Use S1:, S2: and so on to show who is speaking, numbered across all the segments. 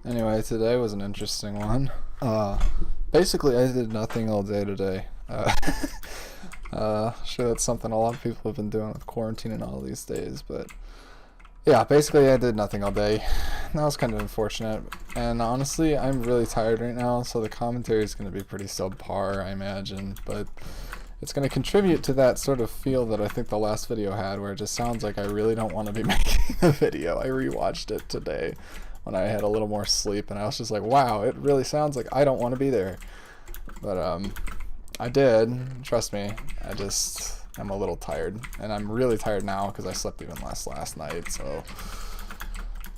S1: Anyway, today was an interesting one. Basically, I did nothing all day today. Sure, that's something a lot of people have been doing with quarantine and all these days, but yeah, basically I did nothing all day. That was kind of unfortunate, and honestly, I'm really tired right now, so the commentary is going to be pretty subpar, I imagine, but it's going to contribute to that sort of feel that I think the last video had, where it just sounds like I really don't want to be making a video. I rewatched it today when I had a little more sleep, and I was just like, wow, it really sounds like I don't want to be there. But I did, trust me. I'm a little tired, and I'm really tired now because I slept even less last night. So,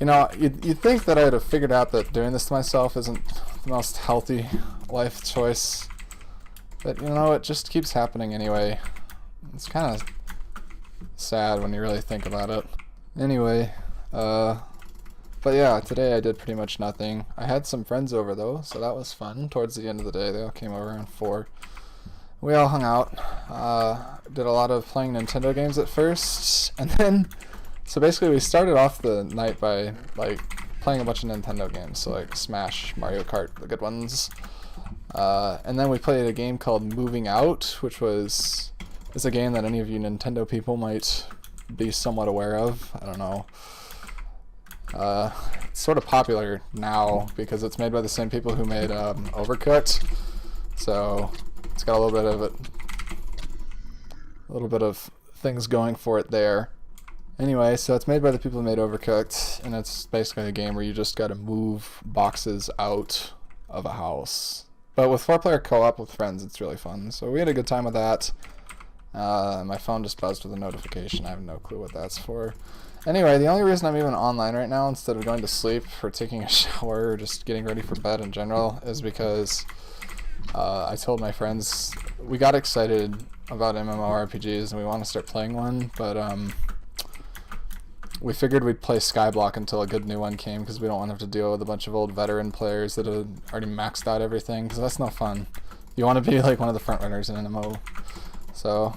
S1: you know, you'd think that I'd have figured out that doing this to myself isn't the most healthy life choice, but you know, it just keeps happening anyway. It's kind of sad when you really think about it. Anyway, but yeah, today I did pretty much nothing. I had some friends over though, so that was fun. Towards the end of the day, they all came over around 4. We all hung out, did a lot of playing Nintendo games at first, and then, so basically we started off the night by like playing a bunch of Nintendo games, so like Smash, Mario Kart, the good ones, and then we played a game called Moving Out, which is a game that any of you Nintendo people might be somewhat aware of. I don't know. It's sort of popular now because it's made by the same people who made Overcooked, so it's got a little bit of things going for it there. Anyway, so it's made by the people who made Overcooked, and it's basically a game where you just got to move boxes out of a house. But with 4-player co-op with friends, it's really fun. So we had a good time with that. My phone just buzzed with a notification. I have no clue what that's for. Anyway, the only reason I'm even online right now instead of going to sleep or taking a shower or just getting ready for bed in general is because I told my friends we got excited about MMORPGs and we want to start playing one, but we figured we'd play Skyblock until a good new one came because we don't want to have to deal with a bunch of old veteran players that have already maxed out everything, because that's no fun. You want to be like one of the front runners in an MMO. So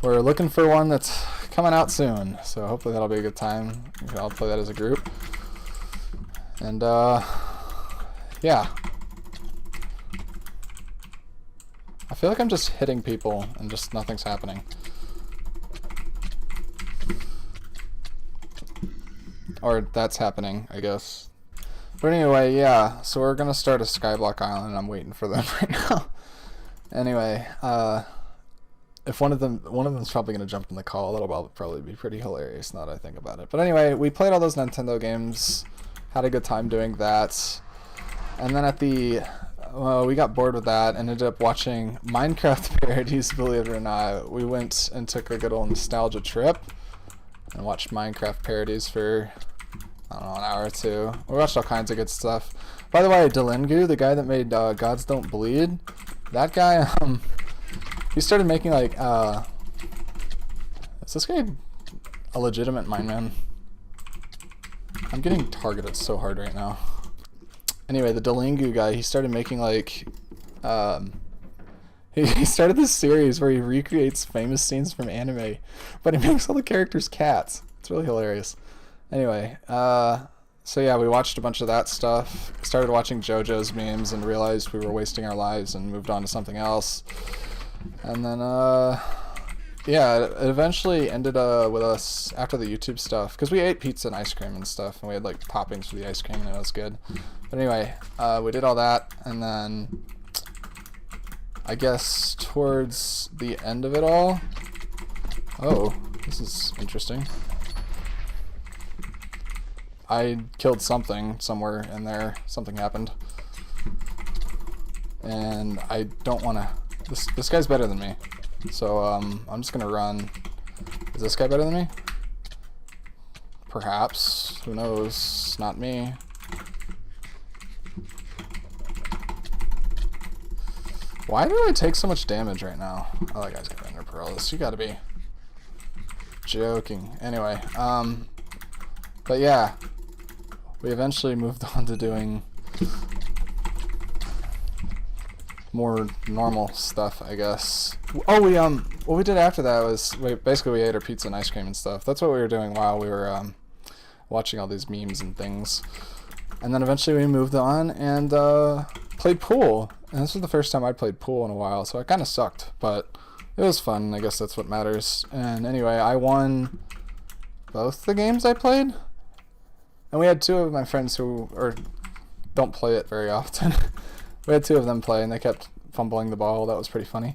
S1: we're looking for one that's coming out soon, so hopefully that'll be a good time. We can all play that as a group. And yeah. I feel like I'm just hitting people and just nothing's happening. Or that's happening, I guess. But anyway, yeah, so we're gonna start a Skyblock Island and I'm waiting for them right now. Anyway, if one of them's probably gonna jump in the call, that'll probably be pretty hilarious now that I think about it. But anyway, we played all those Nintendo games, had a good time doing that, and then we got bored with that and ended up watching Minecraft parodies, believe it or not. We went and took a good old nostalgia trip and watched Minecraft parodies for, I don't know, an hour or two. We watched all kinds of good stuff. By the way, Delingu, the guy that made Gods Don't Bleed, that guy, he started making like, is this guy a legitimate Mineman? I'm getting targeted so hard right now. Anyway, the Delingu guy, he started making like, he started this series where he recreates famous scenes from anime, but he makes all the characters cats. It's really hilarious. Anyway, so yeah, we watched a bunch of that stuff, started watching JoJo's memes and realized we were wasting our lives and moved on to something else. And then, yeah, it eventually ended with us after the YouTube stuff, because we ate pizza and ice cream and stuff, and we had like toppings for the ice cream and it was good. But anyway, we did all that, and then I guess towards the end of it all, oh, this is interesting. I killed something somewhere in there, something happened. And I don't want to, this guy's better than me. So I'm just gonna run. Is this guy better than me? Perhaps. Who knows? Not me. Why do I take so much damage right now? Oh, that guy's got Ender Pearls. You gotta be joking. Anyway, but yeah, we eventually moved on to doing more normal stuff, I guess. Oh, what we did after that was we ate our pizza and ice cream and stuff. That's what we were doing while we were watching all these memes and things. And then eventually we moved on and played pool. And this was the first time I'd played pool in a while, so it kind of sucked, but it was fun. I guess that's what matters. And anyway, I won both the games I played. And we had two of my friends who don't play it very often. We had two of them play, and they kept fumbling the ball. That was pretty funny.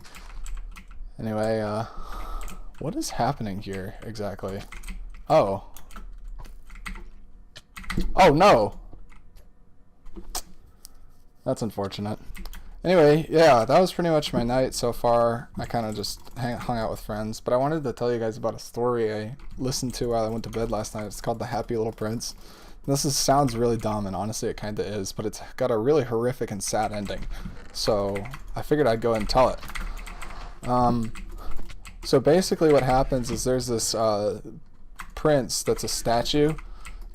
S1: Anyway, what is happening here exactly? Oh. Oh, no! That's unfortunate. Anyway, yeah, that was pretty much my night so far. I kind of just hung out with friends. But I wanted to tell you guys about a story I listened to while I went to bed last night. It's called The Happy Little Prince. Sounds really dumb, and honestly it kind of is, but it's got a really horrific and sad ending. So I figured I'd go ahead and tell it. So basically what happens is there's this prince that's a statue,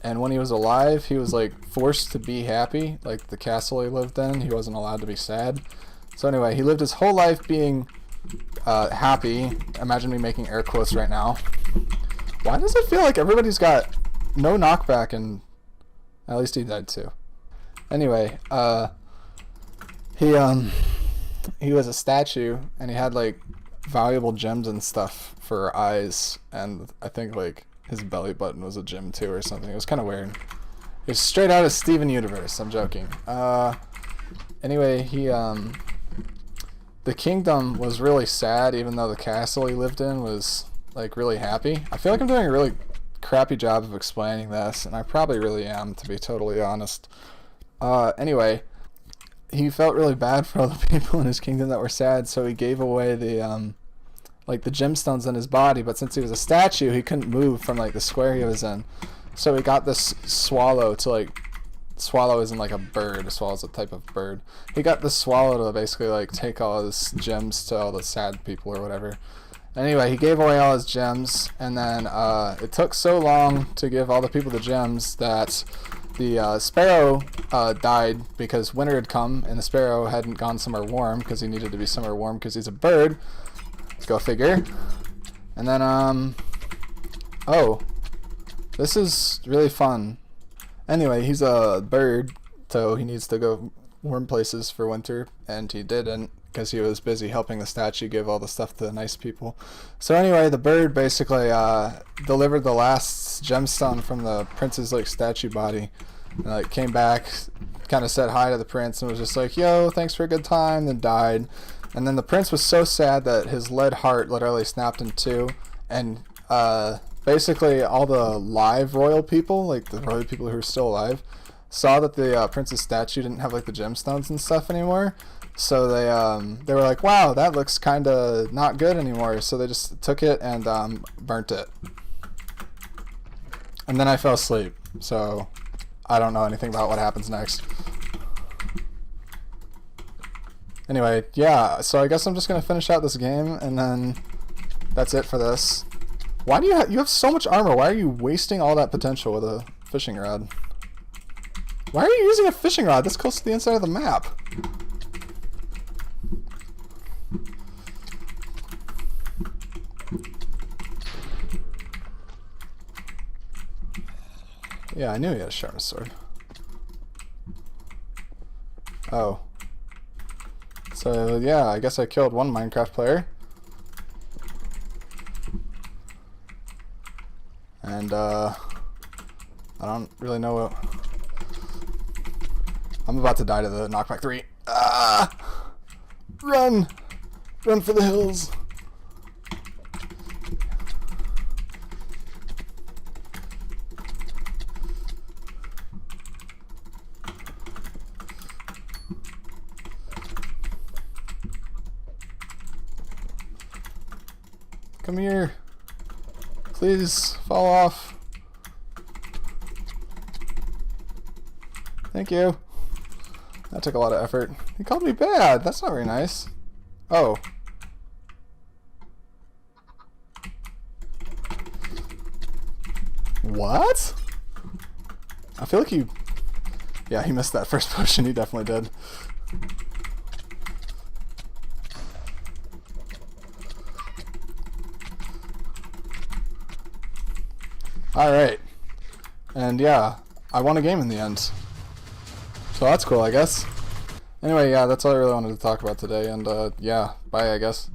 S1: and when he was alive he was like forced to be happy. Like the castle he lived in, he wasn't allowed to be sad. So anyway, he lived his whole life being happy. Imagine me making air quotes right now. Why does it feel like everybody's got no knockback? And at least he died too. Anyway, he was a statue, and he had like valuable gems and stuff for eyes, and I think like his belly button was a gem too or something. It was kind of weird. It was straight out of Steven Universe. I'm joking. Anyway, the kingdom was really sad, even though the castle he lived in was like really happy. I feel like I'm doing a really crappy job of explaining this, and I probably really am, to be totally honest. Anyway, he felt really bad for all the people in his kingdom that were sad, so he gave away the like the gemstones in his body. But since he was a statue, he couldn't move from like the square he was in. So he got this swallow to like, swallow isn't like a bird, a swallow is a type of bird. He got this swallow to basically like take all his gems to all the sad people or whatever. Anyway, he gave away all his gems, and then it took so long to give all the people the gems that the sparrow died because winter had come, and the sparrow hadn't gone somewhere warm because he needed to be somewhere warm because he's a bird. Go figure. And then, oh, this is really fun. Anyway, he's a bird, so he needs to go warm places for winter, and he didn't, because he was busy helping the statue give all the stuff to the nice people. So anyway, the bird basically delivered the last gemstone from the prince's like statue body, and like came back, kind of said hi to the prince, and was just like, yo, thanks for a good time, then died. And then the prince was so sad that his lead heart literally snapped in two, and basically all the live royal people, like the royal people who are still alive, saw that the prince's statue didn't have like the gemstones and stuff anymore. So they were like, wow, that looks kind of not good anymore. So they just took it and burnt it. And then I fell asleep. So I don't know anything about what happens next. Anyway, yeah, so I guess I'm just going to finish out this game, and then that's it for this. Why do you have so much armor? Why are you wasting all that potential with a fishing rod? Why are you using a fishing rod this close to the inside of the map? Yeah, I knew he had a sharp sword. Oh. So, yeah, I guess I killed one Minecraft player. And, I don't really know what... I'm about to die to the knockback 3. Ah! Run! Run for the hills! Come here. Please, fall off. Thank you. That took a lot of effort. He called me bad. That's not very nice. Oh. What? I feel like you... Yeah, he missed that first potion. He definitely did. Alright. And yeah, I won a game in the end. So that's cool, I guess. Anyway, yeah, that's all I really wanted to talk about today, and yeah, bye, I guess.